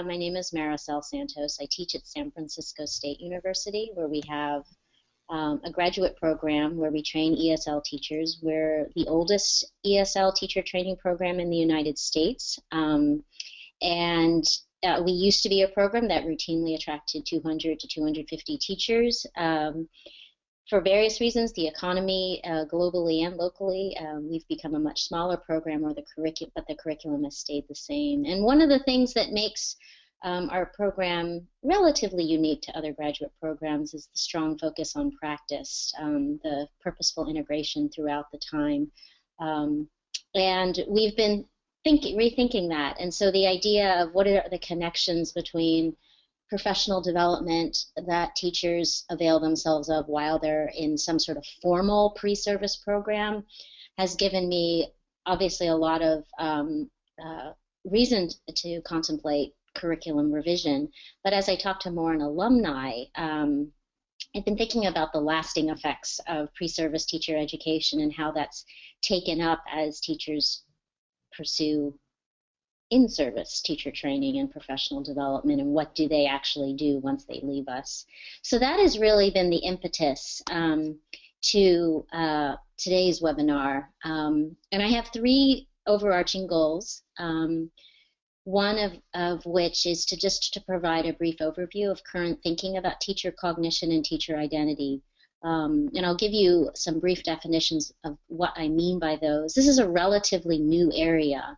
My name is Maricel Santos. I teach at San Francisco State University, where we have a graduate program where we train ESL teachers. We're the oldest ESL teacher training program in the United States. And we used to be a program that routinely attracted 200 to 250 teachers. For various reasons, the economy globally and locally, we've become a much smaller program, but the curriculum has stayed the same. And one of the things that makes our program relatively unique to other graduate programs is the strong focus on practice, the purposeful integration throughout the time. And we've been rethinking that. And so the idea of what are the connections between professional development that teachers avail themselves of while they're in some sort of formal pre-service program has given me obviously a lot of reason to contemplate curriculum revision. But as I talk to more an alumni, I've been thinking about the lasting effects of pre-service teacher education and how that's taken up as teachers pursue in-service teacher training and professional development, and what do they actually do once they leave us. So that has really been the impetus to today's webinar. And I have three overarching goals, one of which is to provide a brief overview of current thinking about teacher cognition and teacher identity. And I'll give you some brief definitions of what I mean by those. This is a relatively new area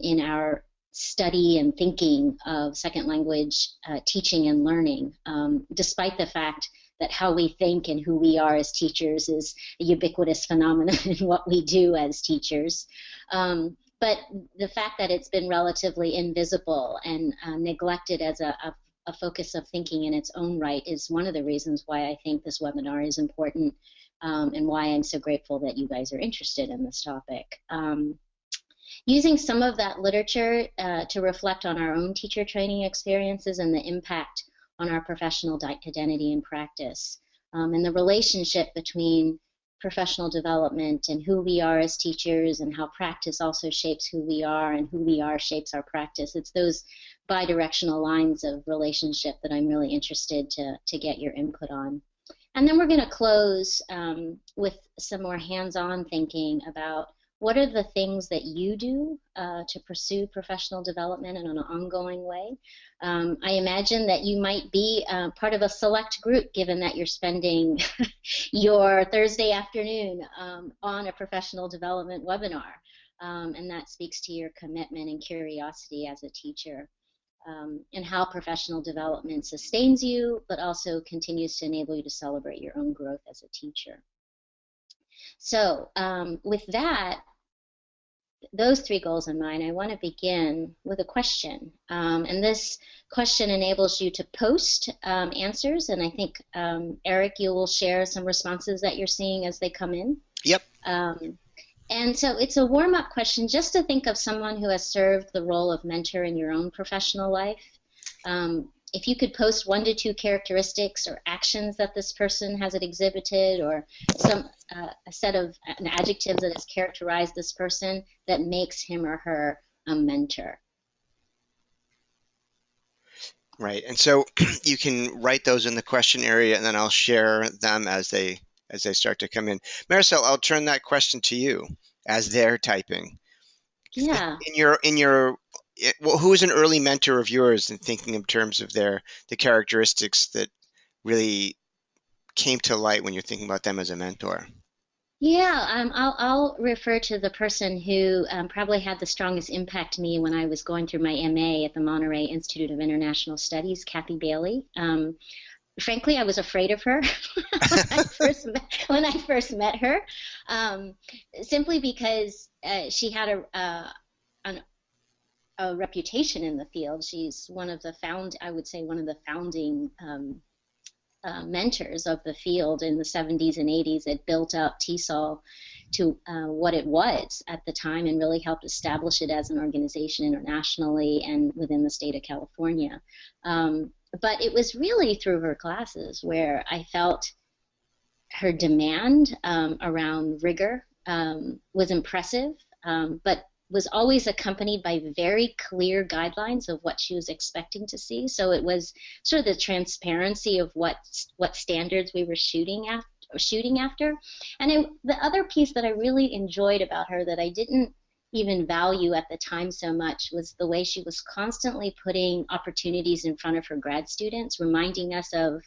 in our study and thinking of second language teaching and learning, despite the fact that how we think and who we are as teachers is a ubiquitous phenomenon in what we do as teachers. But the fact that it's been relatively invisible and neglected as a focus of thinking in its own right is one of the reasons why I think this webinar is important, and why I'm so grateful that you guys are interested in this topic. Using some of that literature to reflect on our own teacher training experiences and the impact on our professional identity and practice, and the relationship between professional development and who we are as teachers, and how practice also shapes who we are and who we are shapes our practice. It's those bi-directional lines of relationship that I'm really interested to get your input on. And then we're going to close with some more hands-on thinking about what are the things that you do to pursue professional development in an ongoing way. I imagine that you might be part of a select group, given that you're spending your Thursday afternoon on a professional development webinar. And that speaks to your commitment and curiosity as a teacher, and how professional development sustains you, but also continues to enable you to celebrate your own growth as a teacher. So with that, those three goals in mind, I want to begin with a question. And this question enables you to post answers, and I think, Eric, you will share some responses that you're seeing as they come in. Yep. And so it's a warm-up question just to think of someone who has served the role of mentor in your own professional life. If you could post 1 to 2 characteristics or actions that this person has exhibited, or some a set of adjectives that has characterized this person that makes him or her a mentor. Right, and so you can write those in the question area, and then I'll share them as they start to come in. Maricel, I'll turn that question to you as they're typing. Yeah. Who is an early mentor of yours in thinking in terms of the characteristics that really came to light when you're thinking about them as a mentor? Yeah, I'll refer to the person who probably had the strongest impact on me when I was going through my MA at the Monterey Institute of International Studies, Kathy Bailey. Frankly, I was afraid of her when I first met her, simply because she had a reputation in the field. She's one of the founding mentors of the field in the 70s and 80s that built up TESOL to what it was at the time, and really helped establish it as an organization internationally and within the state of California. But it was really through her classes where I felt her demand around rigor was impressive, but was always accompanied by very clear guidelines of what she was expecting to see. So it was sort of the transparency of what standards we were shooting after. And the other piece that I really enjoyed about her that I didn't even value at the time so much was the way she was constantly putting opportunities in front of her grad students, reminding us of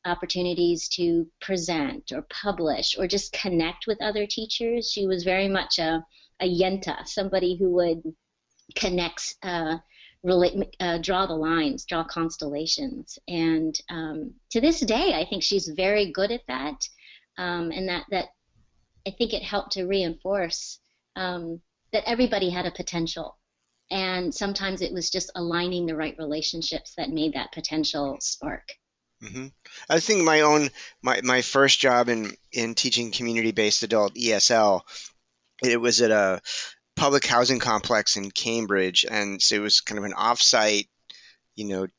opportunities to present or publish or just connect with other teachers. She was very much a yenta, somebody who would connect, draw the lines, draw constellations. And to this day, I think she's very good at that. And that I think it helped to reinforce that everybody had a potential. And sometimes it was just aligning the right relationships that made that potential spark. Hmm. I think my first job in teaching community-based adult ESL, it was at a public housing complex in Cambridge, and so it was kind of an off-site,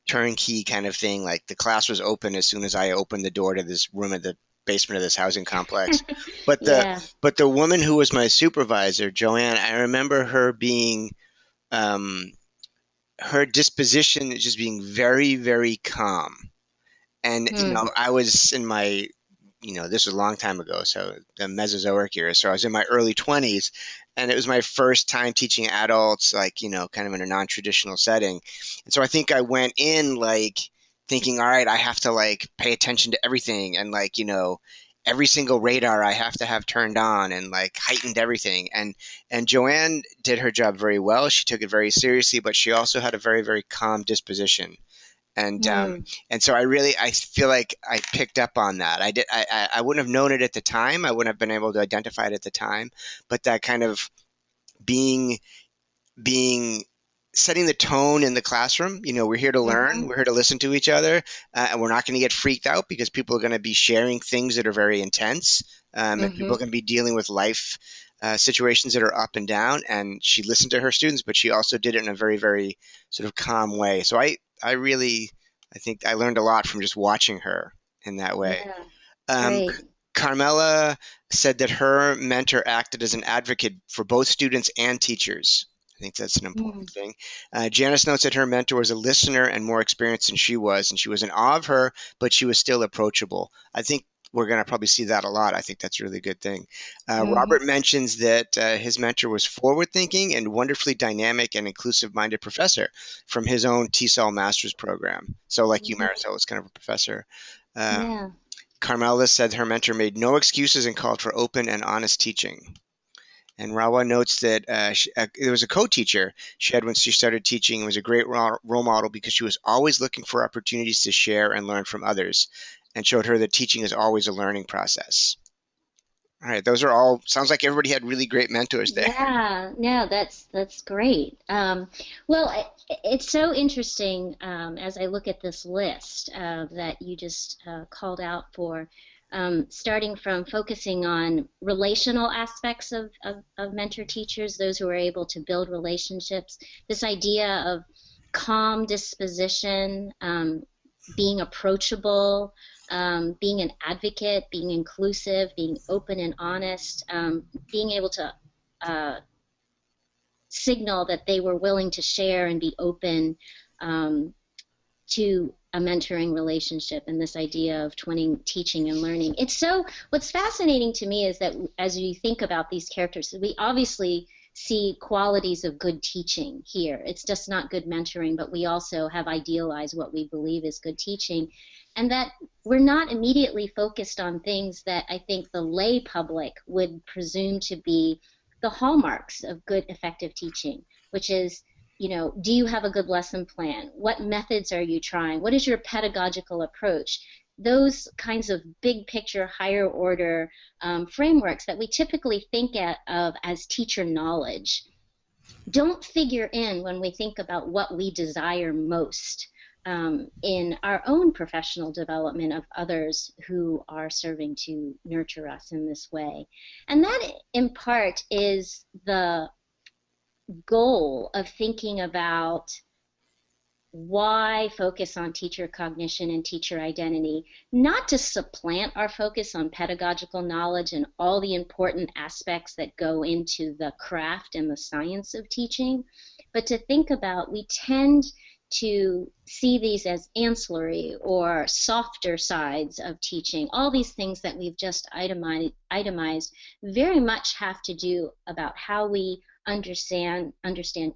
turnkey kind of thing. Like the class was open as soon as I opened the door to this room at the basement of this housing complex. But the Yeah. but the woman who was my supervisor, Joanne, I remember her being um, her disposition just being very, very calm. And Hmm. I was in my this was a long time ago, so the Mesozoic era. So I was in my early 20s, and it was my first time teaching adults, like, kind of in a non-traditional setting. And so I think I went in like thinking, all right, I have to like pay attention to everything, and like, every single radar I have to have turned on, and like heightened everything. And Joanne did her job very well. She took it very seriously, but she also had a very, very calm disposition. And Hmm. so I feel like I picked up on that. I wouldn't have known it at the time. I wouldn't have been able to identify it at the time, but that kind of being being setting the tone in the classroom. We're here to learn, Hmm. we're here to listen to each other, and we're not going to get freaked out because people are going to be sharing things that are very intense, and people are Hmm. going to be dealing with life situations that are up and down. And she listened to her students, but she also did it in a very, very sort of calm way. So I think I learned a lot from just watching her in that way. Yeah. Um, Great. Carmela said that her mentor acted as an advocate for both students and teachers. I think that's an Hmm. important thing. Janice notes that her mentor was a listener and more experienced than she was, and she was in awe of her, but she was still approachable. I think we're going to probably see that a lot. I think that's a really good thing. Hmm. Robert mentions that his mentor was forward thinking and wonderfully dynamic and inclusive minded professor from his own TESOL master's program. So, like you, Hmm. Marisol, was kind of a professor. Um, Yeah. Carmela said her mentor made no excuses and called for open and honest teaching. And Rawa notes that there was a co-teacher she had when she started teaching and was a great role model because she was always looking for opportunities to share and learn from others, and showed her that teaching is always a learning process. All right, those are all, sounds like everybody had really great mentors there. Yeah, no, that's great. Well, it's so interesting as I look at this list that you just called out for, starting from focusing on relational aspects of mentor teachers, those who are able to build relationships, this idea of calm disposition, being approachable, being an advocate, being inclusive, being open and honest, being able to uh, signal that they were willing to share and be open um, to a mentoring relationship and this idea of twinning teaching and learning. What's fascinating to me is that as you think about these characters, we obviously see qualities of good teaching here. It's just not good mentoring, but we also have idealized what we believe is good teaching. And that we're not immediately focused on things that I think the lay public would presume to be the hallmarks of good, effective teaching, which is, do you have a good lesson plan? What methods are you trying? What is your pedagogical approach? Those kinds of big picture, higher order frameworks that we typically of as teacher knowledge don't figure in when we think about what we desire most in our own professional development of others who are serving to nurture us in this way. And that, in part, is the goal of thinking about why focus on teacher cognition and teacher identity? Not to supplant our focus on pedagogical knowledge and all the important aspects that go into the craft and the science of teaching, but to think about, we tend to see these as ancillary or softer sides of teaching. All these things that we've just itemized very much have to do about how we understand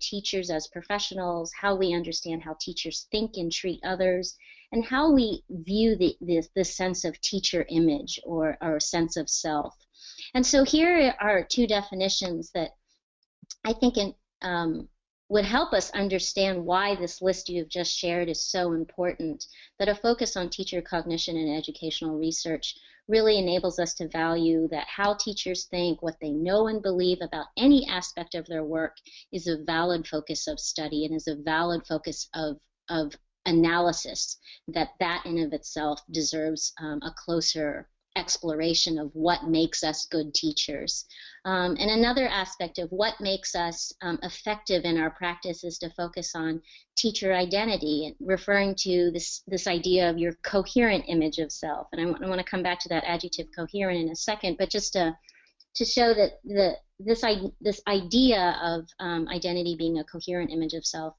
teachers as professionals, how we understand how teachers think and treat others, and how we view the sense of teacher image or sense of self. And so here are two definitions that I think would help us understand why this list you have just shared is so important, that a focus on teacher cognition and educational research really enables us to value that how teachers think, what they know and believe about any aspect of their work is a valid focus of study and is a valid focus of analysis, that in of itself deserves a closer exploration of what makes us good teachers. And another aspect of what makes us effective in our practice is to focus on teacher identity, referring to this idea of your coherent image of self. And I want to come back to that adjective coherent in a second, but just to show that this idea of identity being a coherent image of self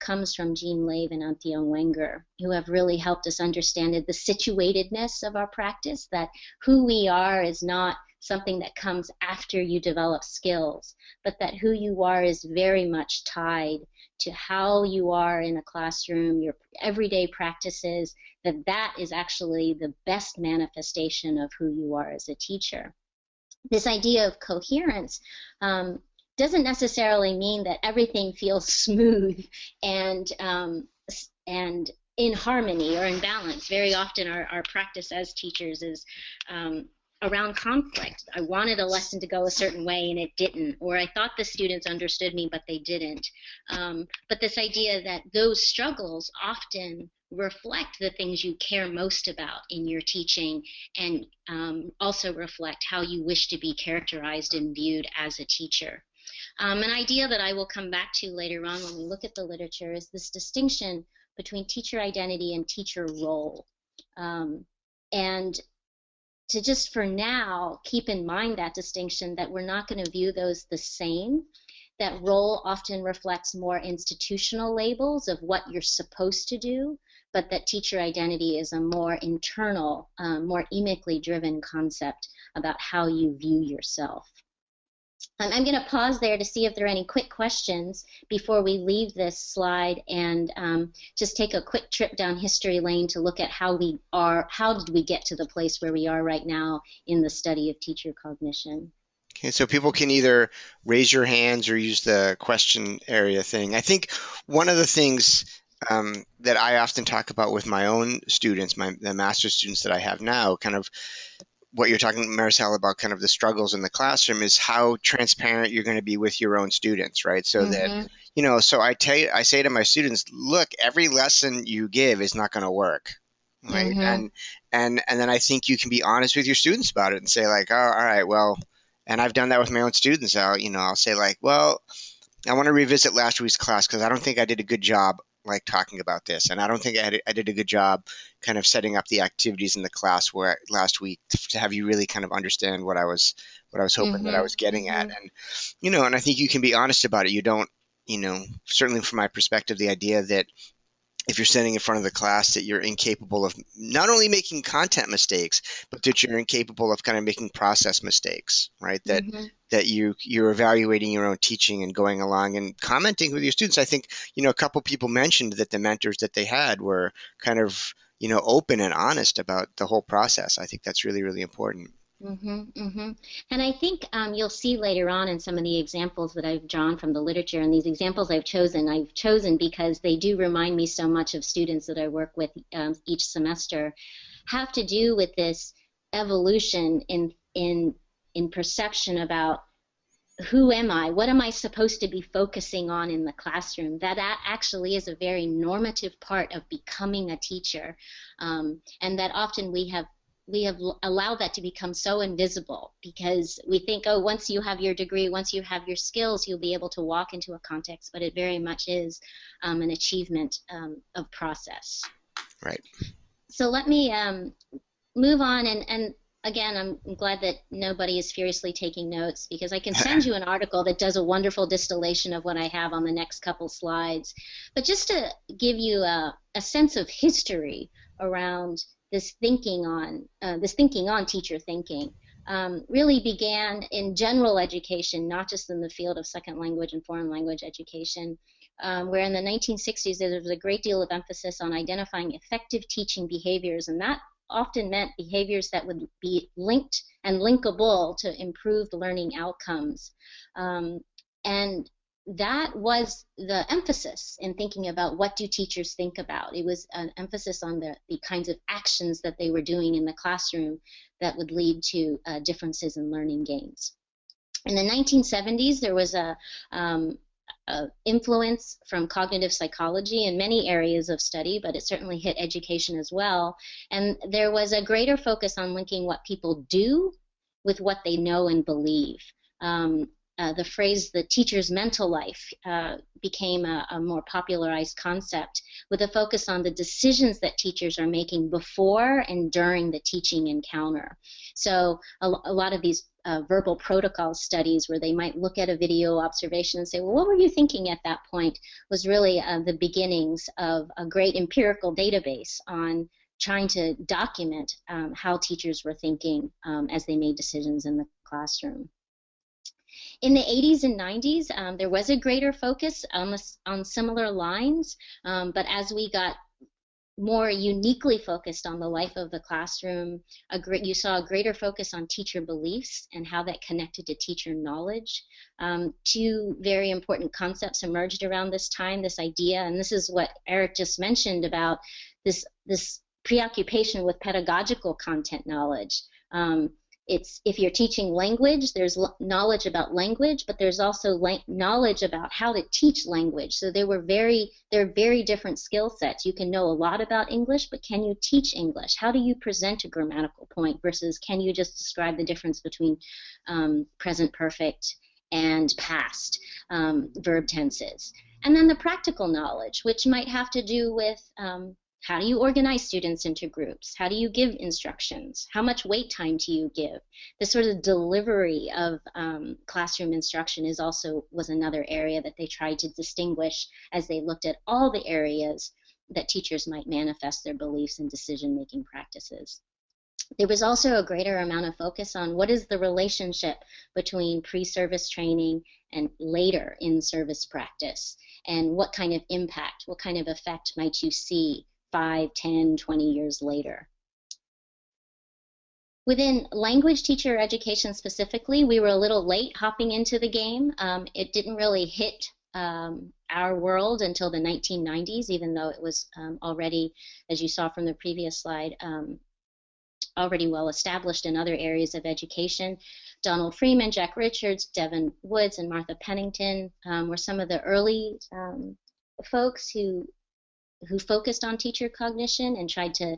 comes from Jean Lave and Anthea Wenger, who have really helped us understand the situatedness of our practice, that who we are is not something that comes after you develop skills, but that who you are is very much tied to how you are in a classroom, your everyday practices, that is actually the best manifestation of who you are as a teacher. This idea of coherence doesn't necessarily mean that everything feels smooth and in harmony or in balance. Very often our practice as teachers is around conflict. I wanted a lesson to go a certain way and it didn't, or I thought the students understood me but they didn't. But this idea that those struggles often reflect the things you care most about in your teaching, and also reflect how you wish to be characterized and viewed as a teacher. An idea that I will come back to later on when we look at the literature is this distinction between teacher identity and teacher role. And to just for now keep in mind that distinction, that we're not going to view those the same, that role often reflects more institutional labels of what you're supposed to do, but that teacher identity is a more internal, more emically driven concept about how you view yourself. I'm going to pause there to see if there are any quick questions before we leave this slide, and just take a quick trip down history lane to look at how did we get to the place where we are right now in the study of teacher cognition. Okay, so people can either raise your hands or use the question area thing. I think one of the things that I often talk about with my own students, the master's students that I have now, kind of what you're talking, Maricel, about kind of the struggles in the classroom, is how transparent you're going to be with your own students, right? So that, so I say to my students, look, every lesson you give is not going to work, right? And then I think you can be honest with your students about it and say like, oh, all right, well, and I've done that with my own students. I'll say like, well, I want to revisit last week's class because I don't think I did a good job like talking about this, and I don't think I did a good job kind of setting up the activities in the class where last week to have you really kind of understand what I was hoping that I was getting at. And and I think you can be honest about it. You don't, certainly from my perspective, the idea that if you're standing in front of the class that you're incapable of not only making content mistakes, but that you're incapable of kind of making process mistakes, right? That you're evaluating your own teaching and going along and commenting with your students. I think, a couple people mentioned that the mentors that they had were kind of, open and honest about the whole process. I think that's really, really important. And I think you'll see later on in some of the examples that I've drawn from the literature, and these examples I've chosen because they do remind me so much of students that I work with each semester, have to do with this evolution in perception about who am I, what am I supposed to be focusing on in the classroom. That actually is a very normative part of becoming a teacher, and that often we have allowed that to become so invisible, because we think, oh, once you have your degree, once you have your skills, you'll be able to walk into a context, but it very much is an achievement of process. Right. So let me move on, and again, I'm glad that nobody is furiously taking notes, because I can send you an article that does a wonderful distillation of what I have on the next couple slides. But just to give you a sense of history around this thinking on teacher thinking, really began in general education, not just in the field of second language and foreign language education, where in the 1960s there was a great deal of emphasis on identifying effective teaching behaviors, and that often meant behaviors that would be linked and linkable to improved learning outcomes. And that was the emphasis in thinking about what do teachers think about. It was an emphasis on the kinds of actions that they were doing in the classroom that would lead to differences in learning gains. In the 1970s, there was a influence from cognitive psychology in many areas of study, but it certainly hit education as well. And there was a greater focus on linking what people do with what they know and believe. The phrase "the teacher's mental life" became a more popularized concept, with a focus on the decisions that teachers are making before and during the teaching encounter. So a lot of these verbal protocol studies, where they might look at a video observation and say, well, what were you thinking at that point, was really the beginnings of a great empirical database on trying to document how teachers were thinking as they made decisions in the classroom. In the 80s and 90s, there was a greater focus on similar lines, but as we got more uniquely focused on the life of the classroom, you saw a greater focus on teacher beliefs and how that connected to teacher knowledge. Two very important concepts emerged around this time, this idea, and this is what Eric just mentioned about this preoccupation with pedagogical content knowledge. If you're teaching language, there's knowledge about language, but there's also knowledge about how to teach language. So they're very different skill sets. You can know a lot about English, but can you teach English? How do you present a grammatical point versus can you just describe the difference between present perfect and past verb tenses? And then the practical knowledge, which might have to do with how do you organize students into groups? How do you give instructions? How much wait time do you give? The sort of delivery of classroom instruction was another area that they tried to distinguish as they looked at all the areas that teachers might manifest their beliefs and decision-making practices. There was also a greater amount of focus on what is the relationship between pre-service training and later in-service practice, and what kind of impact, what kind of effect might you see 5, 10, 20 years later. Within language teacher education specifically, we were a little late hopping into the game. It didn't really hit our world until the 1990s, even though it was already, as you saw from the previous slide, already well established in other areas of education. Donald Freeman, Jack Richards, Devin Woods, and Martha Pennington were some of the early folks who focused on teacher cognition and tried to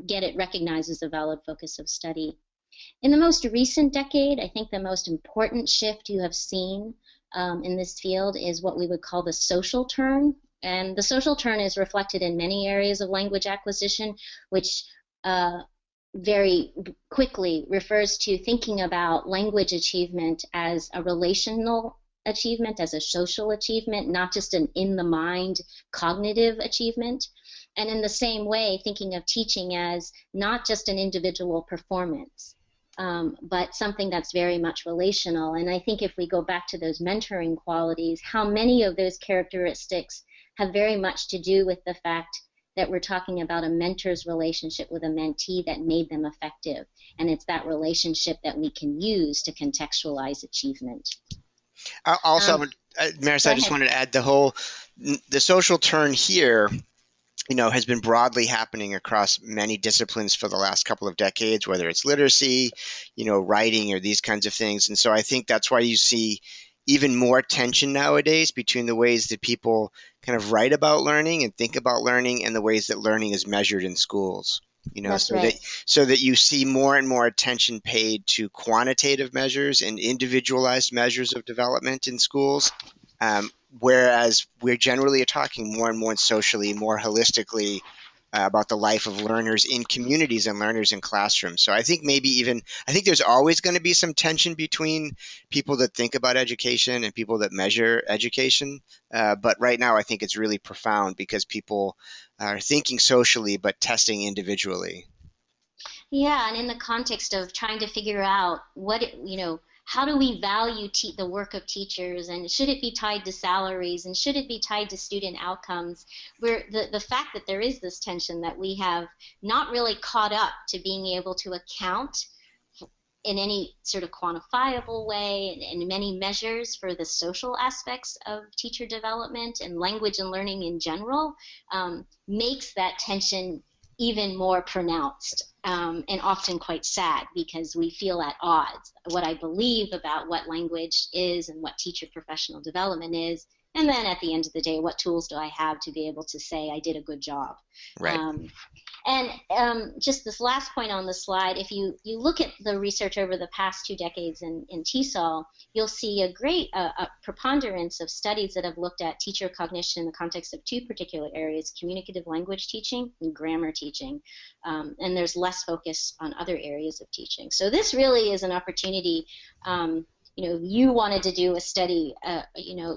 get it recognized as a valid focus of study. In the most recent decade, I think the most important shift you have seen in this field is what we would call the social turn. And the social turn is reflected in many areas of language acquisition, which very quickly refers to thinking about language achievement as a relational achievement, as a social achievement, not just an in-the-mind cognitive achievement. And in the same way, thinking of teaching as not just an individual performance, but something that's very much relational. And I think if we go back to those mentoring qualities, how many of those characteristics have very much to do with the fact that we're talking about a mentor's relationship with a mentee that made them effective. And it's that relationship that we can use to contextualize achievement. Also, Maris, I just wanted to add the social turn here, has been broadly happening across many disciplines for the last couple of decades, whether it's literacy, writing, or these kinds of things. And so I think that's why you see even more tension nowadays between the ways that people kind of write about learning and think about learning and the ways that learning is measured in schools. You know, That's right. so that you see more and more attention paid to quantitative measures and individualized measures of development in schools, whereas we're generally talking more and more socially, more holistically, about the life of learners in communities and learners in classrooms. So I think maybe even I think there's always going to be some tension between people that think about education and people that measure education. But right now, I think it's really profound because people are thinking socially but testing individually. Yeah, and in the context of trying to figure out how do we value the work of teachers, and should it be tied to salaries, and should it be tied to student outcomes? Where the fact that there is this tension that we have not really caught up to being able to account in any sort of quantifiable way and many measures for the social aspects of teacher development and language and learning in general, makes that tension even more pronounced, and often quite sad, because we feel at odds what I believe about what language is and what teacher professional development is, and then at the end of the day, what tools do I have to be able to say I did a good job. Right. um, and just this last point on the slide, if you look at the research over the past 2 decades in TESOL, you'll see a great preponderance of studies that have looked at teacher cognition in the context of two particular areas: communicative language teaching and grammar teaching. And there's less focus on other areas of teaching. So this really is an opportunity. You wanted to do a study,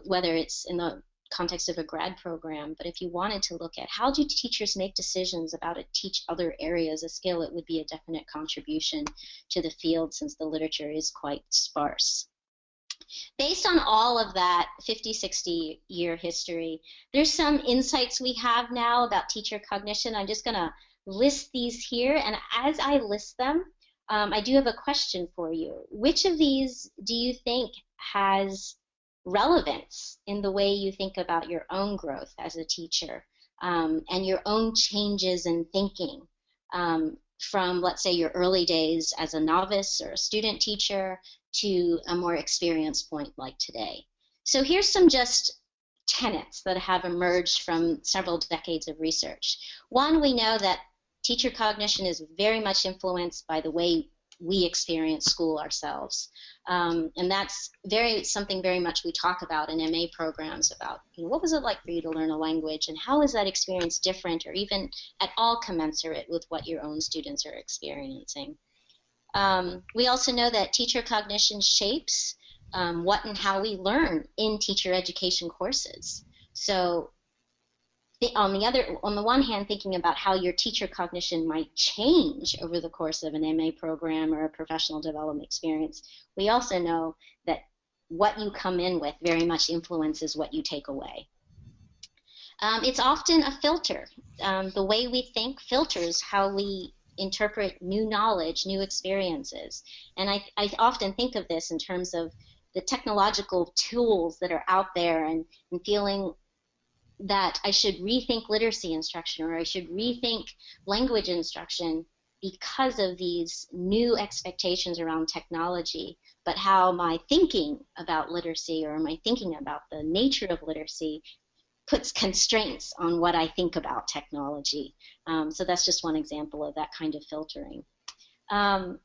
whether it's in the context of a grad program, but if you wanted to look at how do teachers make decisions about to teach other areas of skill, it would be a definite contribution to the field, since the literature is quite sparse. Based on all of that 50, 60 year history, there's some insights we have now about teacher cognition. I'm just going to list these here, and as I list them, I do have a question for you. Which of these do you think has relevance in the way you think about your own growth as a teacher, and your own changes in thinking, from, let's say, your early days as a novice or a student teacher to a more experienced point like today? So here's some just tenets that have emerged from several decades of research. One, we know that teacher cognition is very much influenced by the way we experience school ourselves. And that's something very much we talk about in MA programs, about what was it like for you to learn a language, and how is that experience different or even at all commensurate with what your own students are experiencing. We also know that teacher cognition shapes what and how we learn in teacher education courses. So on the one hand, thinking about how your teacher cognition might change over the course of an MA program or a professional development experience, we also know that what you come in with very much influences what you take away. It's often a filter. The way we think filters how we interpret new knowledge, new experiences. And I often think of this in terms of the technological tools that are out there, and feeling that I should rethink literacy instruction, or I should rethink language instruction because of these new expectations around technology, but how my thinking about literacy, or my thinking about the nature of literacy, puts constraints on what I think about technology. So that's just one example of that kind of filtering. I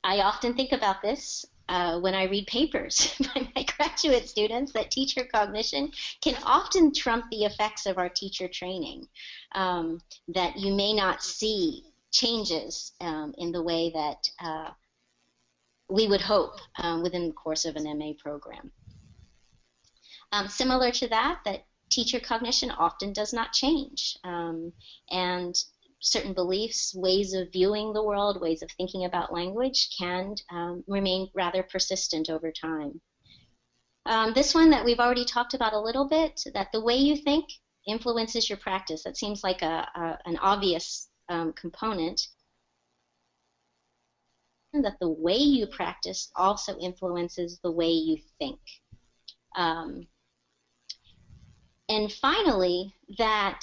often think about this when I read papers by my graduate students, that teacher cognition can often trump the effects of our teacher training, that you may not see changes in the way that we would hope within the course of an MA program. Similar to that teacher cognition often does not change, and certain beliefs, ways of viewing the world, ways of thinking about language can remain rather persistent over time. This one that we've already talked about a little bit, that the way you think influences your practice. That seems like an obvious component. And that the way you practice also influences the way you think. And finally, that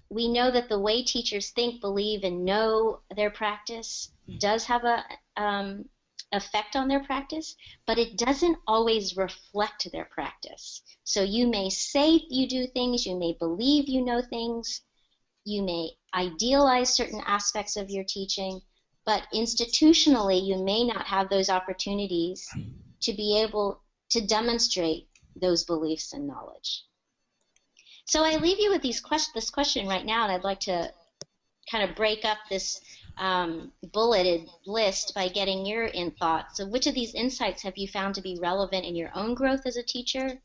we know that the way teachers think, believe, and know their practice does have a effect on their practice, but it doesn't always reflect their practice. So you may say you do things, you may believe you know things, You may idealize certain aspects of your teaching, but institutionally, you may not have those opportunities to be able to demonstrate those beliefs and knowledge. So I leave you with this question right now, and I'd like to kind of break up this bulleted list by getting your thoughts. So which of these insights have you found to be relevant in your own growth as a teacher?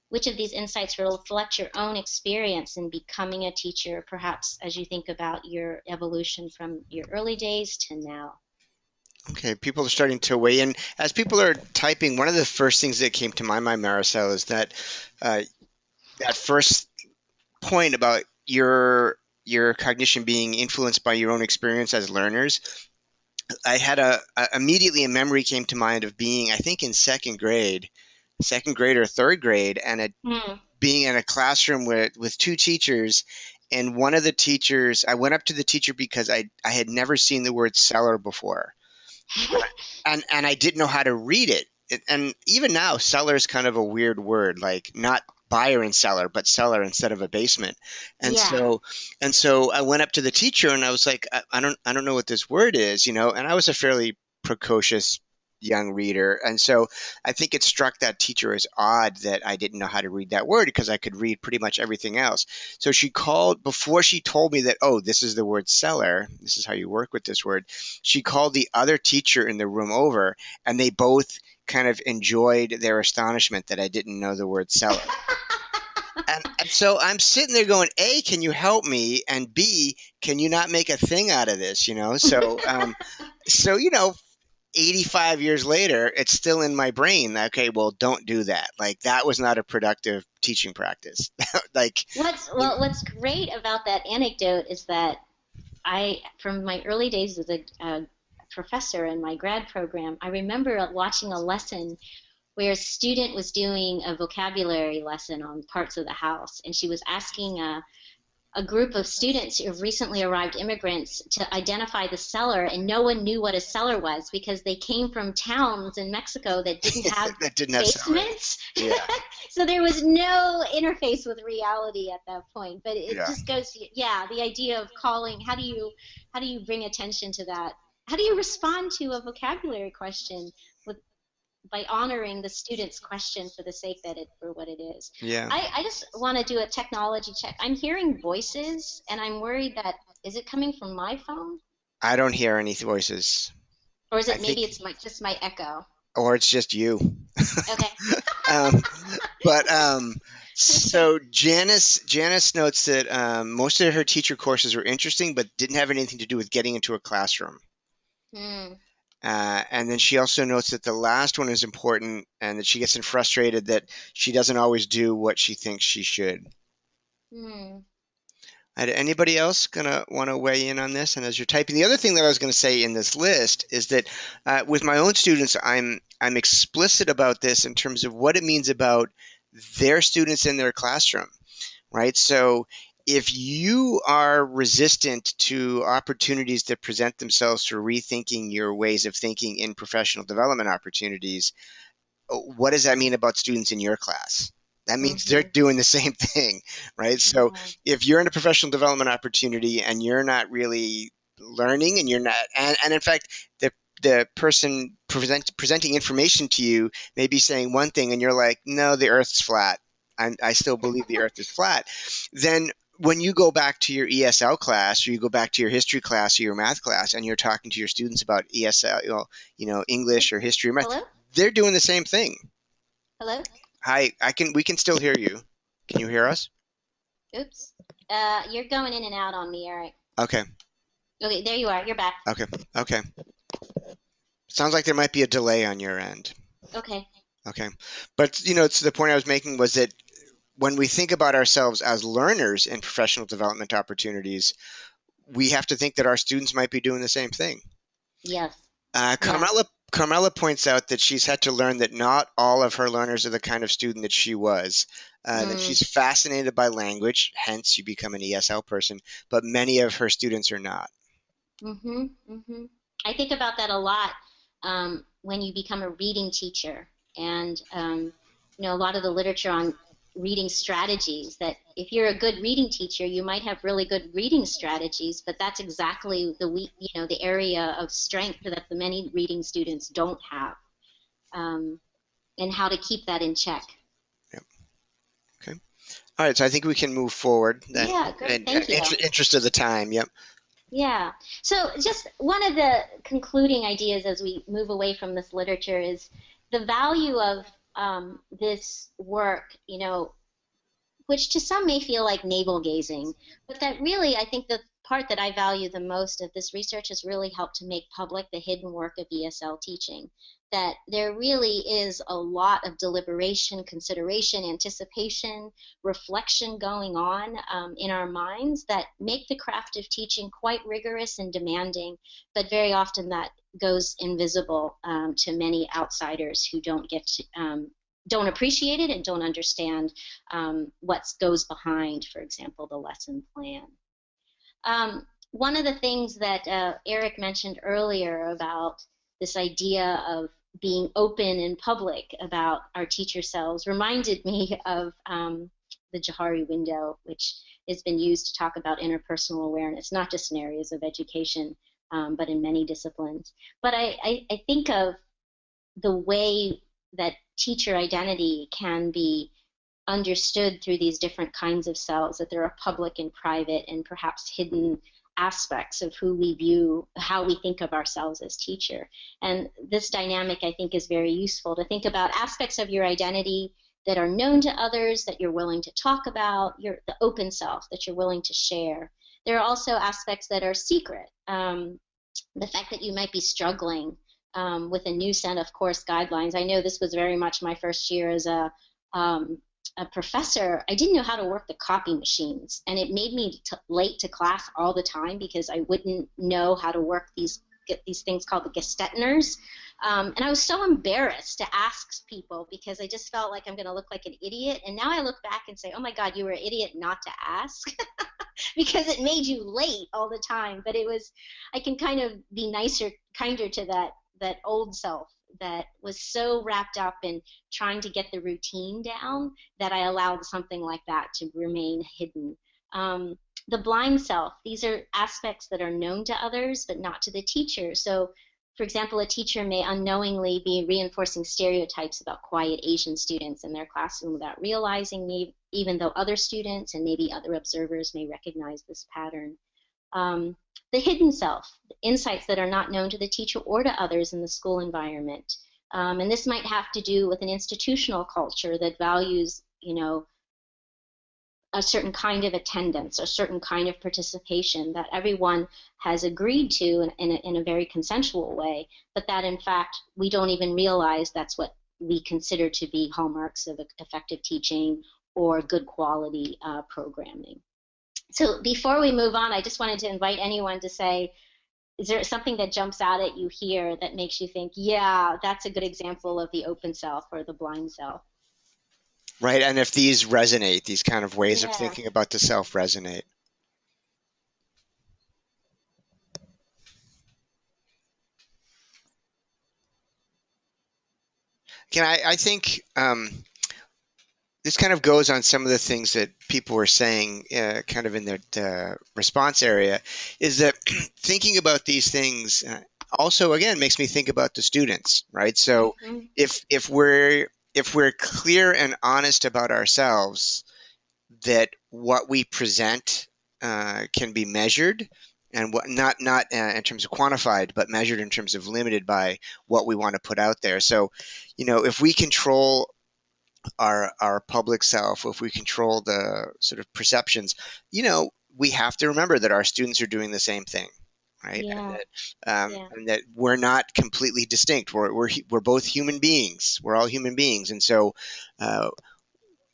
Which of these insights reflect your own experience in becoming a teacher, perhaps as you think about your evolution from your early days to now? Okay, people are starting to weigh in. As people are typing, one of the first things that came to my mind, Maricel, is that that first point about your cognition being influenced by your own experience as learners. I had immediately a memory came to mind of being, I think, in second grade or third grade, and being in a classroom with two teachers. And one of the teachers, I went up to the teacher because I had never seen the word seller before, and I didn't know how to read it. And even now, seller is kind of a weird word, like not buyer and seller, but seller instead of a basement. And Yeah. so I went up to the teacher and I was like, I don't know what this word is, and I was a fairly precocious young reader. And so I think it struck that teacher as odd that I didn't know how to read that word because I could read pretty much everything else. So she called, before she told me that, oh, this is the word seller, this is how you work with this word, she called the other teacher in the room over, and they both kind of enjoyed their astonishment that I didn't know the word seller. And so I'm sitting there going, A, can you help me? And B, can you not make a thing out of this? So 85 years later, it's still in my brain. Okay, well, don't do that. Like, that was not a productive teaching practice. Like, What's great about that anecdote is that from my early days as a professor in my grad program, I remember watching a lesson where a student was doing a vocabulary lesson on parts of the house, and she was asking a group of students who have recently arrived immigrants to identify the seller, and no one knew what a seller was because they came from towns in Mexico that didn't have that didn't have basements. Yeah. So there was no interface with reality at that point. But it Yeah. just goes, the idea of calling. How do you bring attention to that? How do you respond to a vocabulary question by honoring the student's question for the sake that for what it is? Yeah. I just want to do a technology check. I'm hearing voices, and I'm worried that is it coming from my phone, I don't hear any voices. or is I it maybe think, it's just my echo? or it's just you. Okay. um, but so Janice notes that most of her teacher courses were interesting, but didn't have anything to do with getting into a classroom. And then she also notes that the last one is important, and that she gets frustrated that she doesn't always do what she thinks she should. Anybody else gonna want to weigh in on this? And as you're typing, the other thing that I was going to say in this list is that with my own students, I'm explicit about this in terms of what it means about their students in their classroom, right? So if you are resistant to opportunities that present themselves for rethinking your ways of thinking in professional development opportunities, what does that mean about students in your class? That means they're doing the same thing, right? So if you're in a professional development opportunity and you're not really learning, and you're not, and in fact, the person presenting information to you may be saying one thing, and you're like, no, the Earth's flat. I still believe the Earth is flat. Then when you go back to your ESL class, or you go back to your history class or your math class, and you're talking to your students about ESL, English or history or math, Hello? they're doing the same thing. Hello? Hi, we can still hear you. Can you hear us? Oops. You're going in and out on me, Eric. Okay. Okay, there you are. You're back. Okay. Sounds like there might be a delay on your end. Okay. But, it's the point I was making was that when we think about ourselves as learners in professional development opportunities, we have to think that our students might be doing the same thing. Yes. Carmela points out that she's had to learn that not all of her learners are the kind of student that she was, that she's fascinated by language, hence you become an ESL person, but many of her students are not. I think about that a lot when you become a reading teacher, and a lot of the literature on reading strategies, that if you're a good reading teacher, you might have really good reading strategies, but that's exactly the area of strength that the many reading students don't have, um, and how to keep that in check. Yep. Okay. All right. So I think we can move forward then. Yeah, great. Thank you. Interest of the time. Yep. Yeah. So just one of the concluding ideas as we move away from this literature is the value of this work, which to some may feel like navel gazing, but that really, I think the part that I value the most of this research has really helped to make public the hidden work of ESL teaching. That there really is a lot of deliberation, consideration, anticipation, reflection going on in our minds that make the craft of teaching quite rigorous and demanding, but very often that goes invisible to many outsiders who don't appreciate it and don't understand what goes behind, for example, the lesson plan. One of the things that Eric mentioned earlier about this idea of being open in public about our teacher selves reminded me of the Johari window, which has been used to talk about interpersonal awareness, not just in areas of education, but in many disciplines. But I think of the way that teacher identity can be understood through these different kinds of selves, that there are public and private and perhaps hidden aspects of who we view, how we think of ourselves as teacher. And this dynamic, I think, is very useful to think about aspects of your identity that are known to others, that you're willing to talk about, the open self that you're willing to share. There are also aspects that are secret. The fact that you might be struggling with a new set of course guidelines. I know this was very much my first year as a professor. I didn't know how to work the copy machines, and it made me late to class all the time because I wouldn't know how to work these things called the Gestetners. And I was so embarrassed to ask people because I just felt like I'm going to look like an idiot. And now I look back and say, oh my God, you were an idiot not to ask because it made you late all the time. But I can kind of be kinder to that old self that was so wrapped up in trying to get the routine down that I allowed something like that to remain hidden. The blind self, these are aspects that are known to others but not to the teacher. So, for example, a teacher may unknowingly be reinforcing stereotypes about quiet Asian students in their classroom without realizing, even though other students and maybe other observers may recognize this pattern. The hidden self, insights that are not known to the teacher or to others in the school environment. And this might have to do with an institutional culture that values, a certain kind of attendance, a certain kind of participation that everyone has agreed to in a very consensual way, but that in fact we don't even realize that's what we consider to be hallmarks of effective teaching or good quality programming. So before we move on, I just wanted to invite anyone to say, is there something that jumps out at you here that makes you think, yeah, that's a good example of the open self or the blind self? Right. And if these resonate, these kind of ways of Yeah. thinking about the self resonate. I think this kind of goes on some of the things that people were saying kind of in their response area, is that thinking about these things also, again, makes me think about the students, right? So if we're clear and honest about ourselves, that what we present can be measured, and what not in terms of quantified, but measured in terms of limited by what we want to put out there. So, if we control our public self, if we control the sort of perceptions, we have to remember that our students are doing the same thing, right? Yeah. And that we're not completely distinct. We're both human beings. We're all human beings, and so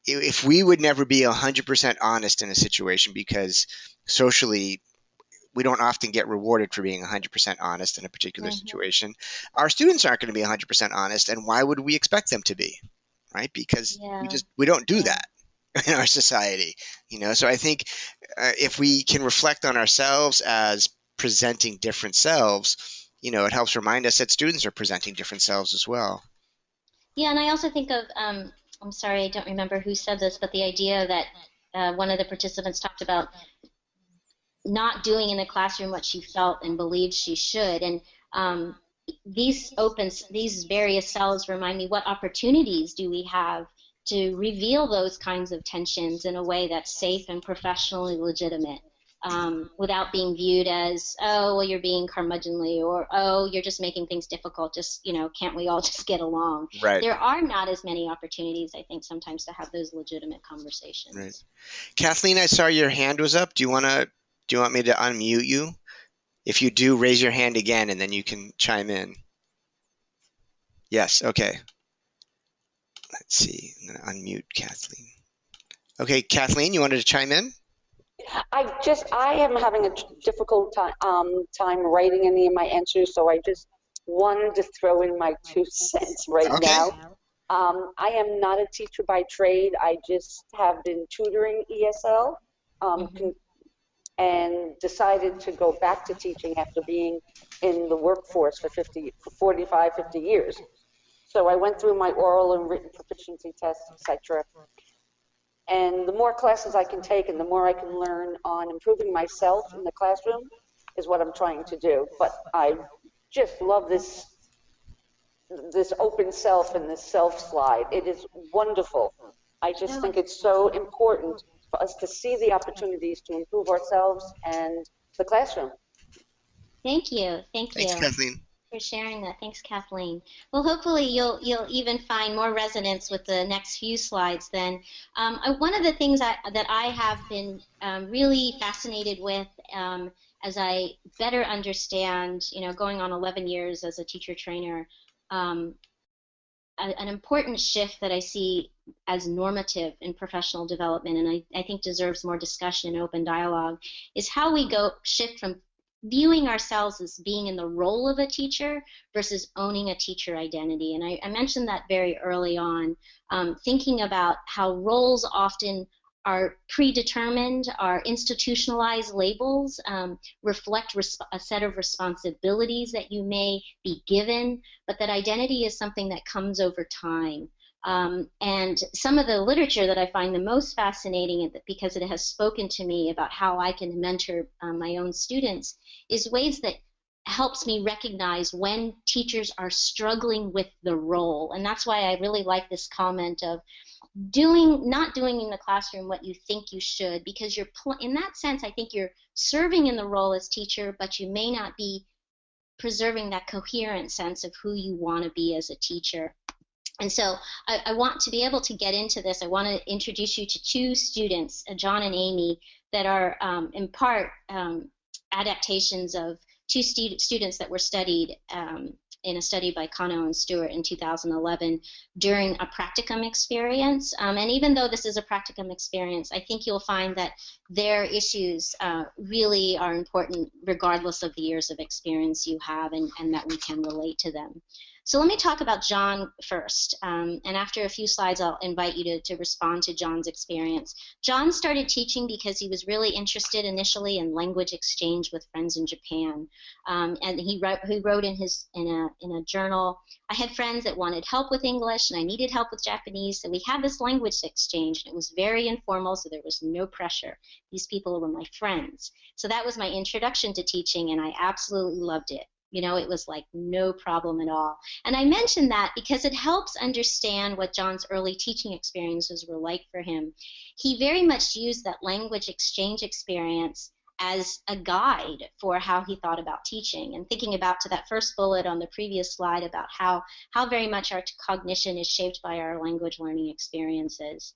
if we would never be 100% honest in a situation, because socially we don't often get rewarded for being 100% honest in a particular situation, our students aren't going to be 100% honest, and why would we expect them to be? Right? Because we don't do that in our society, So I think if we can reflect on ourselves as presenting different selves, it helps remind us that students are presenting different selves as well. Yeah, and I also think of I'm sorry, I don't remember who said this, but the idea that one of the participants talked about not doing in the classroom what she felt and believed she should. And um, these various cells remind me, what opportunities do we have to reveal those kinds of tensions in a way that's safe and professionally legitimate, without being viewed as, oh, well, you're being curmudgeonly, or, oh, you're just making things difficult, just, can't we all just get along? Right. There are not as many opportunities, I think, sometimes to have those legitimate conversations. Right. Kathleen, I saw your hand was up. Do you want me to unmute you? If you do, raise your hand again, and then you can chime in. Yes. Okay. Let's see. I'm going to unmute Kathleen. Okay, Kathleen, you wanted to chime in? I am having a difficult time writing any of my answers, so I just wanted to throw in my 2 cents right now. I am not a teacher by trade. I just have been tutoring ESL, and decided to go back to teaching after being in the workforce for 45, 50 years. So I went through my oral and written proficiency tests, etc. And the more classes I can take and the more I can learn on improving myself in the classroom is what I'm trying to do. But I just love this open self and this self slide. It is wonderful. I just think it's so important for us to see the opportunities to improve ourselves and the classroom. Thank you. Thanks, Kathleen, for sharing that. Thanks, Kathleen. Well, hopefully you'll even find more resonance with the next few slides then. One of the things that I have been really fascinated with, as I better understand, going on 11 years as a teacher trainer, an important shift that I see as normative in professional development, and I think deserves more discussion and open dialogue, is how we shift from viewing ourselves as being in the role of a teacher versus owning a teacher identity. And I mentioned that very early on, thinking about how roles often are predetermined, are institutionalized labels, reflect a set of responsibilities that you may be given, but that identity is something that comes over time. And some of the literature that I find the most fascinating, because it has spoken to me about how I can mentor my own students, is ways that helps me recognize when teachers are struggling with the role. And that's why I really like this comment of not doing in the classroom what you think you should, because in that sense, I think you're serving in the role as teacher, but you may not be preserving that coherent sense of who you want to be as a teacher. And so I want to be able to get into this. I want to introduce you to 2 students, John and Amy, that are in part adaptations of 2 students that were studied in a study by Kano and Stewart in 2011 during a practicum experience. And even though this is a practicum experience, I think you'll find that their issues really are important regardless of the years of experience you have, and that we can relate to them. So let me talk about John first, and after a few slides I'll invite you to respond to John's experience. John started teaching because he was really interested initially in language exchange with friends in Japan, and he wrote in a journal, I had friends that wanted help with English and I needed help with Japanese, so we had this language exchange, and it was very informal, so there was no pressure. These people were my friends. So that was my introduction to teaching, and I absolutely loved it. It was like no problem at all. And I mention that because it helps understand what John's early teaching experiences were like for him. He very much used that language exchange experience as a guide for how he thought about teaching. And thinking about to that first bullet on the previous slide about how very much our cognition is shaped by our language learning experiences.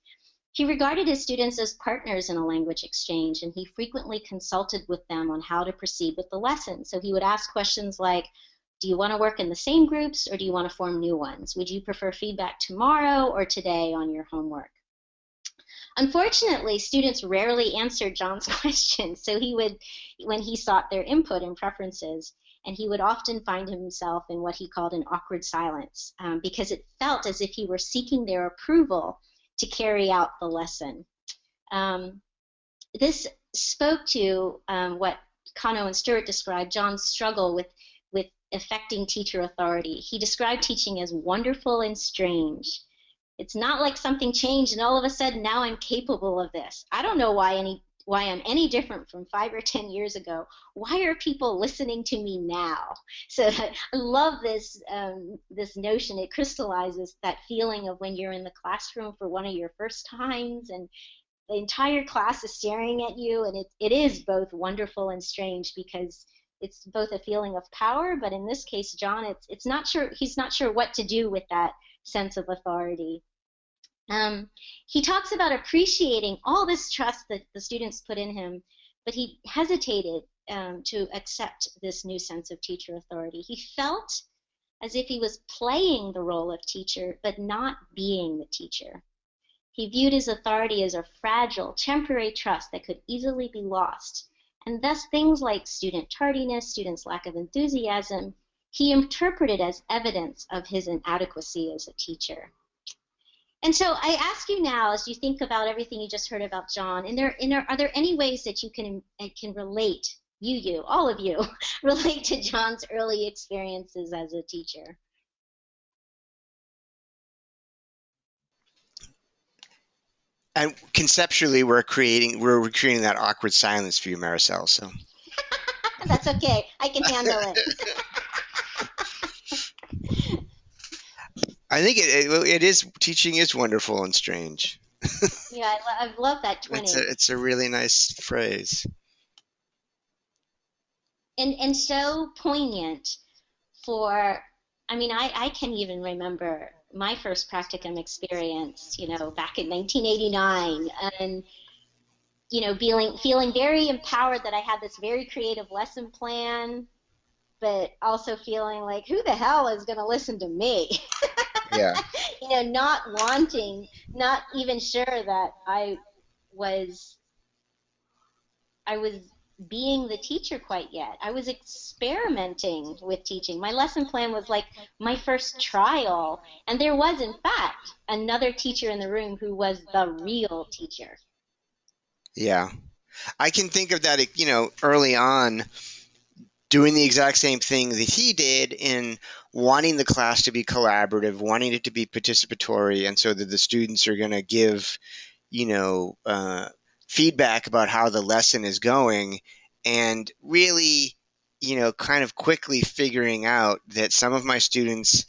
He regarded his students as partners in a language exchange, and he frequently consulted with them on how to proceed with the lesson. So he would ask questions like, do you want to work in the same groups, or do you want to form new ones? Would you prefer feedback tomorrow or today on your homework? Unfortunately, students rarely answered John's questions, so when he sought their input and preferences, and he would often find himself in what he called an awkward silence, because it felt as if he were seeking their approval to carry out the lesson. This spoke to what Kano and Stewart described, John's struggle with affecting teacher authority. He described teaching as wonderful and strange. It's not like something changed and all of a sudden now I'm capable of this. I don't know why I'm any different from 5 or 10 years ago. Why are people listening to me now? So I love this notion. It crystallizes that feeling of when you're in the classroom for one of your first times and the entire class is staring at you, and it is both wonderful and strange because it's both a feeling of power, but in this case, John, he's not sure what to do with that sense of authority. He talks about appreciating all this trust that the students put in him, but he hesitated to accept this new sense of teacher authority. He felt as if he was playing the role of teacher, but not being the teacher. He viewed his authority as a fragile, temporary trust that could easily be lost, and thus things like student tardiness, students' lack of enthusiasm, he interpreted as evidence of his inadequacy as a teacher. And so I ask you now, as you think about everything you just heard about John, are there any ways that you can relate, all of you, relate to John's early experiences as a teacher? And conceptually, we're creating that awkward silence for you, Maricel. So that's okay. I can handle it. I think it is. Teaching is wonderful and strange. Yeah, I love that twinning. It's a really nice phrase. And so poignant for. I mean, I can even remember my first practicum experience, back in 1989, and, feeling very empowered that I had this very creative lesson plan, but also feeling like, who the hell is going to listen to me? Yeah. Not wanting, not even sure that I was being the teacher quite yet. I was experimenting with teaching. My lesson plan was like my first trial, and there was, in fact, another teacher in the room who was the real teacher. Yeah. I can think of that, early on, doing the exact same thing that he did in wanting the class to be collaborative, wanting it to be participatory, and so that the students are going to give, feedback about how the lesson is going, and really, kind of quickly figuring out that some of my students,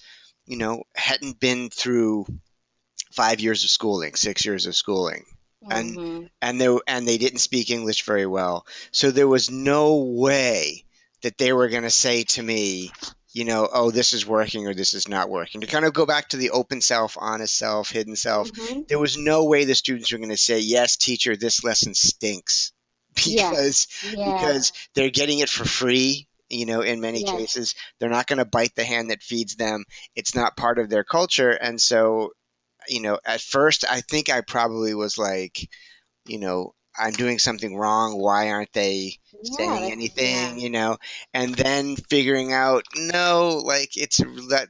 hadn't been through 5 years of schooling, 6 years of schooling. Mm-hmm. And they didn't speak English very well. So there was no way that they were going to say to me, oh, this is working or this is not working. To kind of go back to the open self, honest self, hidden self, Mm-hmm. there was no way the students were going to say, yes, teacher, this lesson stinks. Because they're getting it for free, in many cases. They're not going to bite the hand that feeds them. It's not part of their culture. And so, at first, I think I probably was like, I'm doing something wrong. Why aren't they saying anything, And then figuring out, no, like it's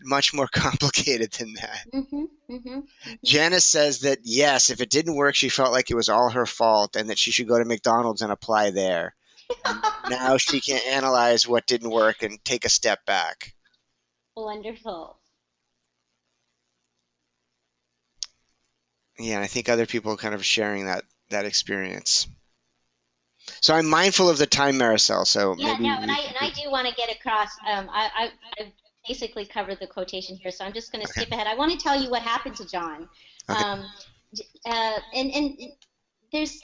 much more complicated than that. Mm-hmm. Mm-hmm. Mm-hmm. Janice says that, yes, if it didn't work, she felt like it was all her fault and that she should go to McDonald's and apply there. And now she can analyze what didn't work and take a step back. Wonderful. Yeah, I think other people are kind of sharing that experience. So I'm mindful of the time, Maricel. So maybe. And I do want to get across. I've basically covered the quotation here, so I'm just going to skip ahead. I want to tell you what happened to John. Okay. And there's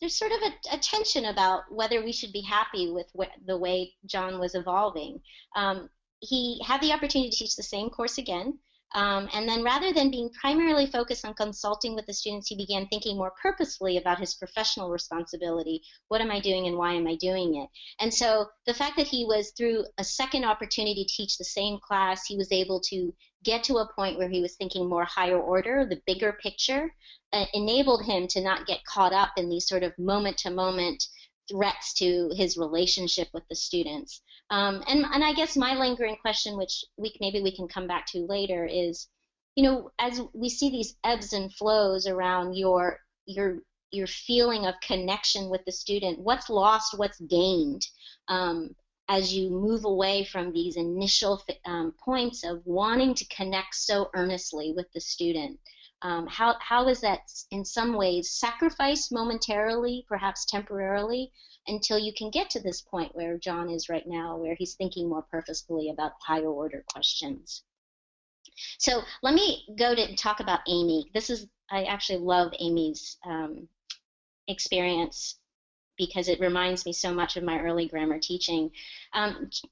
sort of a tension about whether we should be happy with the way John was evolving. He had the opportunity to teach the same course again. And then rather than being primarily focused on consulting with the students, he began thinking more purposefully about his professional responsibility. What am I doing and why am I doing it? And so the fact that he was, through a second opportunity to teach the same class, he was able to get to a point where he was thinking more higher order, the bigger picture, enabled him to not get caught up in these sort of moment-to-moment threats to his relationship with the students. And I guess my lingering question, which maybe we can come back to later, is, as we see these ebbs and flows around your feeling of connection with the student, what's lost, what's gained, as you move away from these initial points of wanting to connect so earnestly with the student. How is that in some ways sacrificed momentarily, perhaps temporarily, until you can get to this point where John is right now, where he's thinking more purposefully about higher order questions. So let me go to talk about Amy. I actually love Amy's experience because it reminds me so much of my early grammar teaching.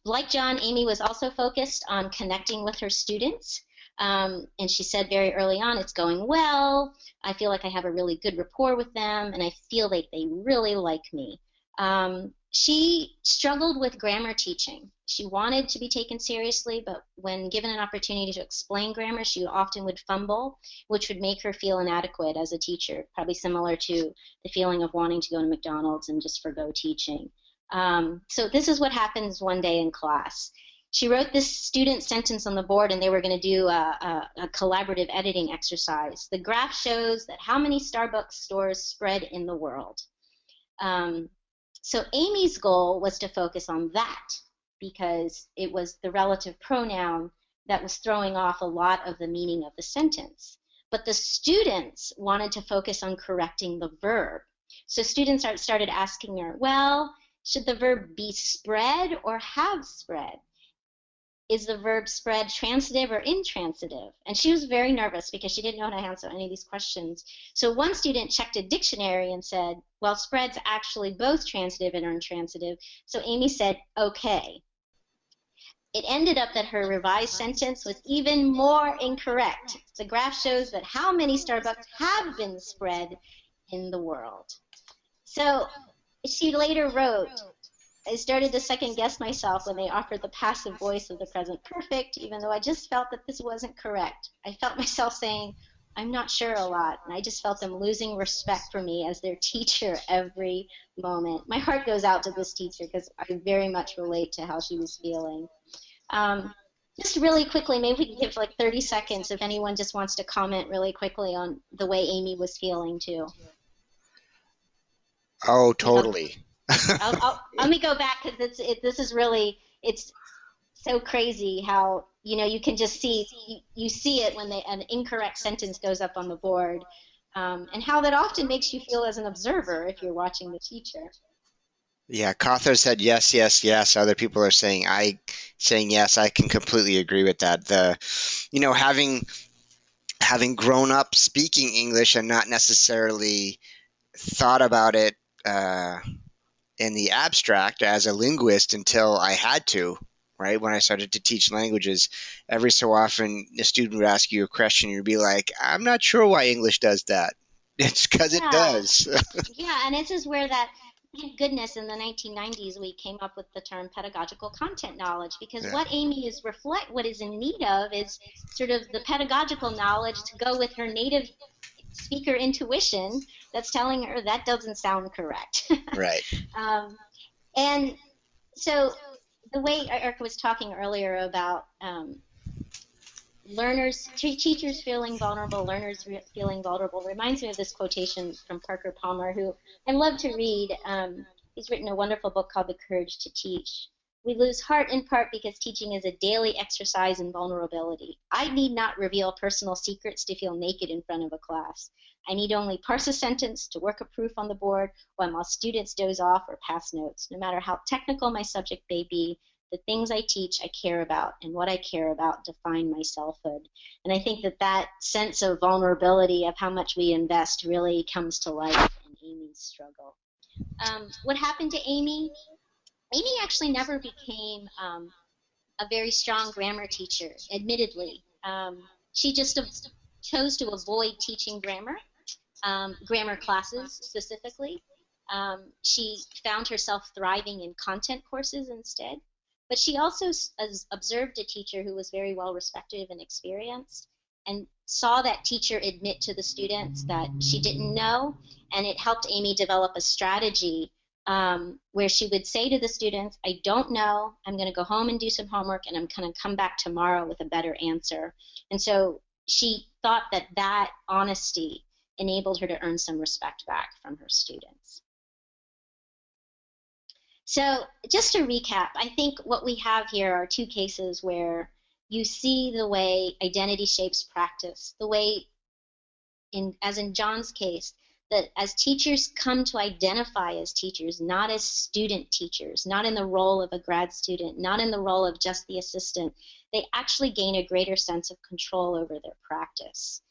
Like John, Amy was also focused on connecting with her students. And she said very early on, it's going well. I feel like I have a really good rapport with them, and I feel like they really like me. She struggled with grammar teaching. She wanted to be taken seriously, but when given an opportunity to explain grammar, she often would fumble, which would make her feel inadequate as a teacher, probably similar to the feeling of wanting to go to McDonald's and just forgo teaching. So this is what happens one day in class. She wrote this student sentence on the board, and they were going to do a collaborative editing exercise. The graph shows that how many Starbucks stores spread in the world. So Amy's goal was to focus on that because it was the relative pronoun that was throwing off a lot of the meaning of the sentence. But the students wanted to focus on correcting the verb. So students started asking her, well, should the verb be spread or have spread? Is the verb spread transitive or intransitive? And she was very nervous because she didn't know how to answer any of these questions. So one student checked a dictionary and said, well, spread's actually both transitive and intransitive. So Amy said, okay. It ended up that her revised sentence was even more incorrect. The graph shows that how many Starbucks have been spread in the world. So she later wrote, I started to second guess myself when they offered the passive voice of the present perfect, even though I just felt that this wasn't correct. I felt myself saying, I'm not sure a lot, and I just felt them losing respect for me as their teacher every moment. My heart goes out to this teacher because I very much relate to how she was feeling. Just really quickly, maybe we can give like 30 seconds if anyone just wants to comment really quickly on the way Amy was feeling too. Oh, totally. Let me go back because this is really, it's so crazy how, you can just see, you see it when an incorrect sentence goes up on the board, and how that often makes you feel as an observer if you're watching the teacher. Yeah, Cawthor said yes, yes, yes. Other people are saying yes. I can completely agree with that. Having grown up speaking English and not necessarily thought about it in the abstract as a linguist until I had to, right? When I started to teach languages, every so often a student would ask you a question, you'd be like, I'm not sure why English does that. It's because it does. Yeah, and this is where that, thank goodness, in the 1990s we came up with the term pedagogical content knowledge, because what Amy is what is in need of is sort of the pedagogical knowledge to go with her native speaker intuition that's telling her that doesn't sound correct. Right. And so the way Erica was talking earlier about teachers feeling vulnerable, learners feeling vulnerable, reminds me of this quotation from Parker Palmer, who I love to read. He's written a wonderful book called The Courage to Teach. We lose heart in part because teaching is a daily exercise in vulnerability. I need not reveal personal secrets to feel naked in front of a class. I need only parse a sentence to work a proof on the board while students doze off or pass notes. No matter how technical my subject may be, the things I teach I care about, and what I care about define my selfhood. And I think that sense of vulnerability, of how much we invest, really comes to life in Amy's struggle. What happened to Amy? Amy actually never became a very strong grammar teacher, admittedly. She just chose to avoid teaching grammar classes specifically. She found herself thriving in content courses instead. But she also observed a teacher who was very well respected and experienced, and saw that teacher admit to the students that she didn't know, and it helped Amy develop a strategy where she would say to the students, I don't know, I'm going to go home and do some homework, and I'm going to come back tomorrow with a better answer. And so she thought that honesty enabled her to earn some respect back from her students. So just to recap, I think what we have here are two cases where you see the way identity shapes practice, the way as in John's case, that as teachers come to identify as teachers, not as student teachers, not in the role of a grad student, not in the role of just the assistant, they actually gain a greater sense of control over their practice.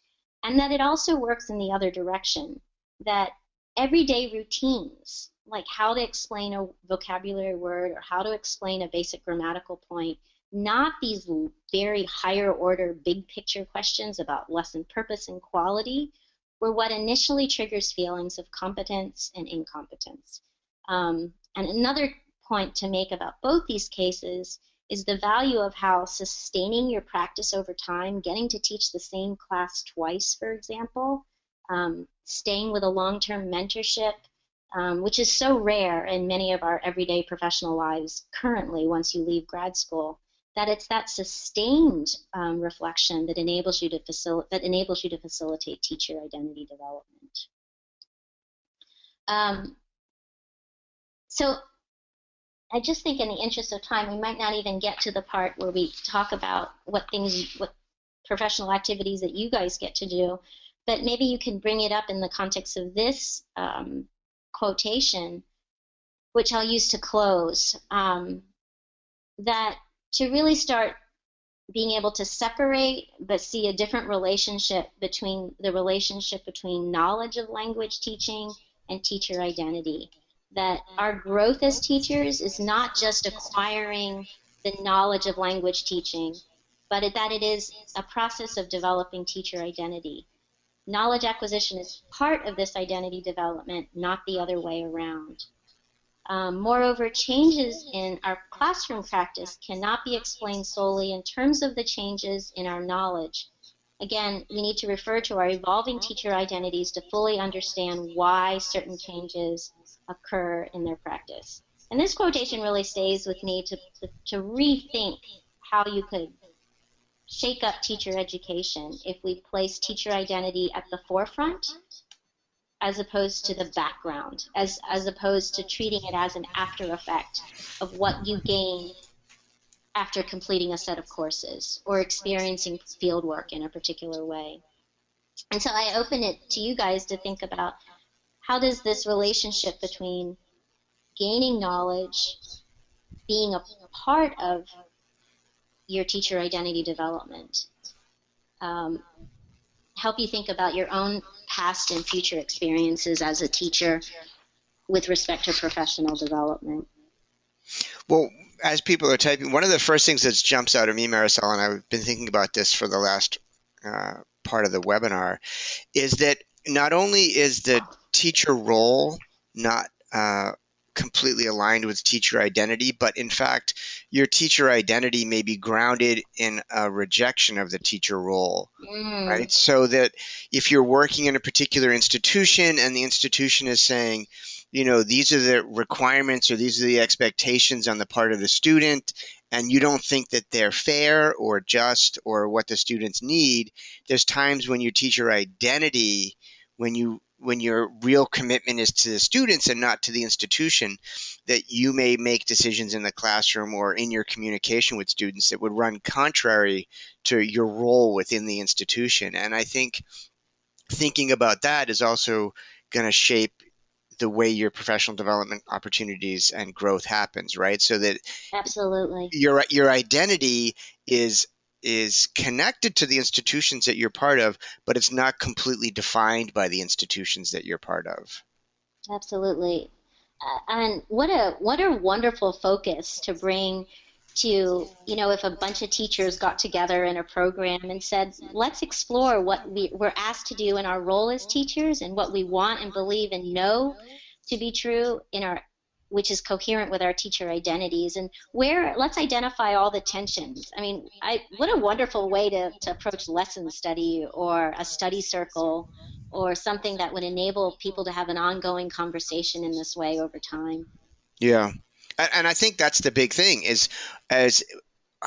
And that it also works in the other direction, that everyday routines, like how to explain a vocabulary word or how to explain a basic grammatical point, not these very higher order big picture questions about lesson purpose and quality, were what initially triggers feelings of competence and incompetence. And another point to make about both these cases is the value of how sustaining your practice over time, getting to teach the same class twice, for example, staying with a long-term mentorship, which is so rare in many of our everyday professional lives currently once you leave grad school, that it's that sustained reflection that enables you to facilitate teacher identity development. So I just think in the interest of time, we might not even get to the part where we talk about what professional activities that you guys get to do, but maybe you can bring it up in the context of this quotation, which I'll use to close, that to really start being able to separate but see a different relationship between knowledge of language teaching and teacher identity. That our growth as teachers is not just acquiring the knowledge of language teaching, but that it is a process of developing teacher identity. Knowledge acquisition is part of this identity development, not the other way around. Moreover, changes in our classroom practice cannot be explained solely in terms of the changes in our knowledge. Again, we need to refer to our evolving teacher identities to fully understand why certain changes occur in their practice. And this quotation really stays with me to rethink how you could shake up teacher education if we place teacher identity at the forefront as opposed to the background, as opposed to treating it as an after effect of what you gain after completing a set of courses or experiencing field work in a particular way. And so I open it to you guys to think about, how does this relationship between gaining knowledge, being a part of your teacher identity development, help you think about your own past and future experiences as a teacher with respect to professional development? Well, as people are typing, one of the first things that jumps out at me, Marisol, and I've been thinking about this for the last part of the webinar, is that not only is the teacher role not completely aligned with teacher identity, but in fact, your teacher identity may be grounded in a rejection of the teacher role, right? So that if you're working in a particular institution and the institution is saying, you know, these are the requirements or these are the expectations on the part of the student, and you don't think that they're fair or just or what the students need, there's times when your teacher identity, when your real commitment is to the students and not to the institution, that you may make decisions in the classroom or in your communication with students that would run contrary to your role within the institution. And I think thinking about that is also going to shape the way your professional development opportunities and growth happens, right? So that absolutely your identity is connected to the institutions that you're part of, but it's not completely defined by the institutions that you're part of. Absolutely. And what a wonderful focus to bring to, you know, if a bunch of teachers got together in a program and said, let's explore what we're asked to do in our role as teachers and what we want and believe and know to be true in our, which is coherent with our teacher identities, and let's identify all the tensions. I mean, what a wonderful way to approach lesson study or a study circle or something that would enable people to have an ongoing conversation in this way over time. Yeah. And I think that's the big thing is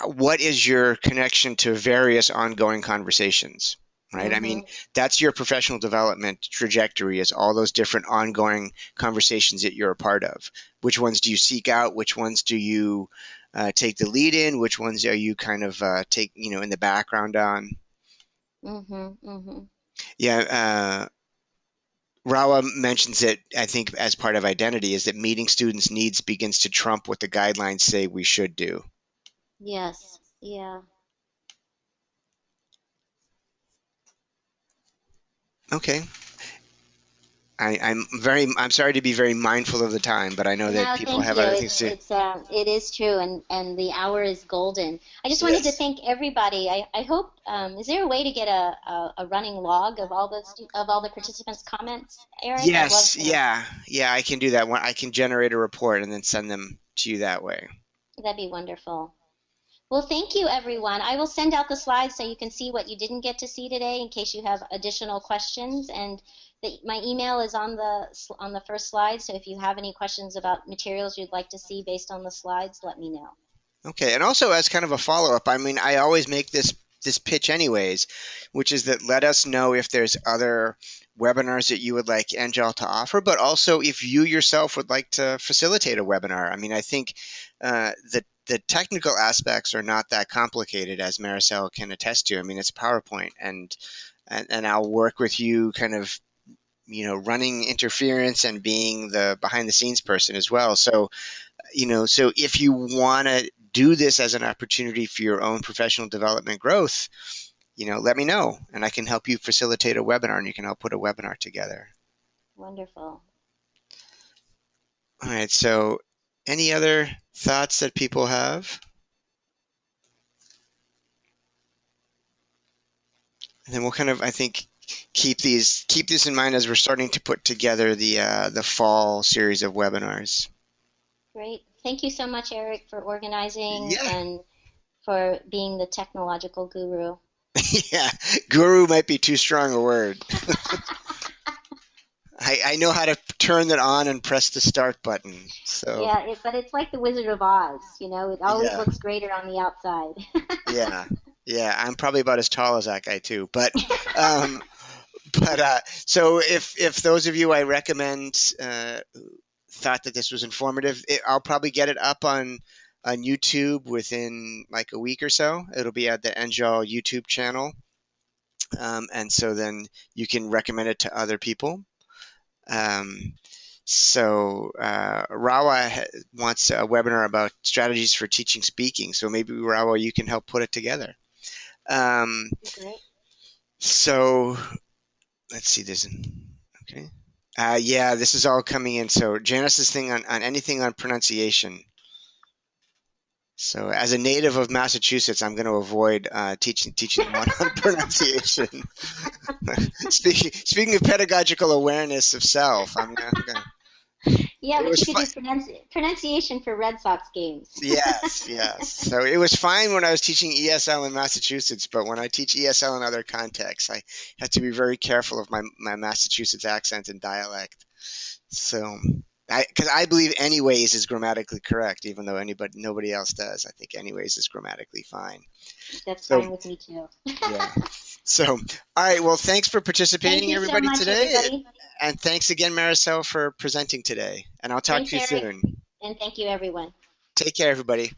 what is your connection to various ongoing conversations, right? I mean, that's your professional development trajectory, is all those different ongoing conversations that you're a part of. Which ones do you seek out? Which ones do you take the lead in? Which ones are you kind of in the background on? Yeah, Rawa mentions it, I think, as part of identity, is that meeting students' needs begins to trump what the guidelines say we should do. Yes. Yeah. Okay. I'm sorry to be very mindful of the time, but I know that No, people thank have you. other things to. It is true, and the hour is golden. I just wanted to Yes. thank everybody. I hope is there a way to get a running log of all of all the participants' comments, Eric? I'd love Yes, to. yeah, I can do that. I can generate a report and then send them to you that way. That'd be wonderful. Well, thank you, everyone. I will send out the slides so you can see what you didn't get to see today in case you have additional questions. And my email is on the first slide. So if you have any questions about materials you'd like to see based on the slides, let me know. Okay, and also as kind of a follow-up, I mean, I always make this pitch anyways, which is that let us know if there's other webinars that you would like Angel to offer, but also if you yourself would like to facilitate a webinar. I mean, I think the technical aspects are not that complicated, as Maricel can attest to. I mean, it's PowerPoint, and I'll work with you kind of, running interference and being the behind the scenes person as well. So so if you want to do this as an opportunity for your own professional development growth, let me know and I can help you facilitate a webinar and you can help put a webinar together. Wonderful. All right. So any other thoughts that people have? And then we'll kind of, I think, keep this in mind as we're starting to put together the fall series of webinars. Great. Thank you so much, Eric, for organizing Yeah. and for being the technological guru. Yeah. Guru might be too strong a word. I know how to turn it on and press the start button. So Yeah, but it's like the Wizard of Oz, it always yeah, looks greater on the outside. yeah. I'm probably about as tall as that guy too. Um, so if those of you I recommend thought that this was informative, I'll probably get it up on YouTube within like a week or so. It'll be at the Angel YouTube channel, and so then you can recommend it to other people. So Rawa wants a webinar about strategies for teaching speaking. So maybe Rawa, you can help put it together. Great. So let's see this. Okay. Yeah, this is all coming in. So Janice's thing on anything on pronunciation. So as a native of Massachusetts, I'm going to avoid teaching one on pronunciation. Speaking of pedagogical awareness of self, I'm going to. Yeah, but you could do pronunciation for Red Sox games. Yes. So it was fine when I was teaching ESL in Massachusetts, but when I teach ESL in other contexts, I have to be very careful of my Massachusetts accent and dialect. So, because I believe anyways is grammatically correct, even though nobody else does. I think anyways is grammatically fine. That's fine with me too. Yeah. So, all right. Well, thanks for participating, everybody, today. Everybody. And thanks again, Maricel, for presenting today. And I'll talk to you soon. And thank you, everyone. Take care, everybody.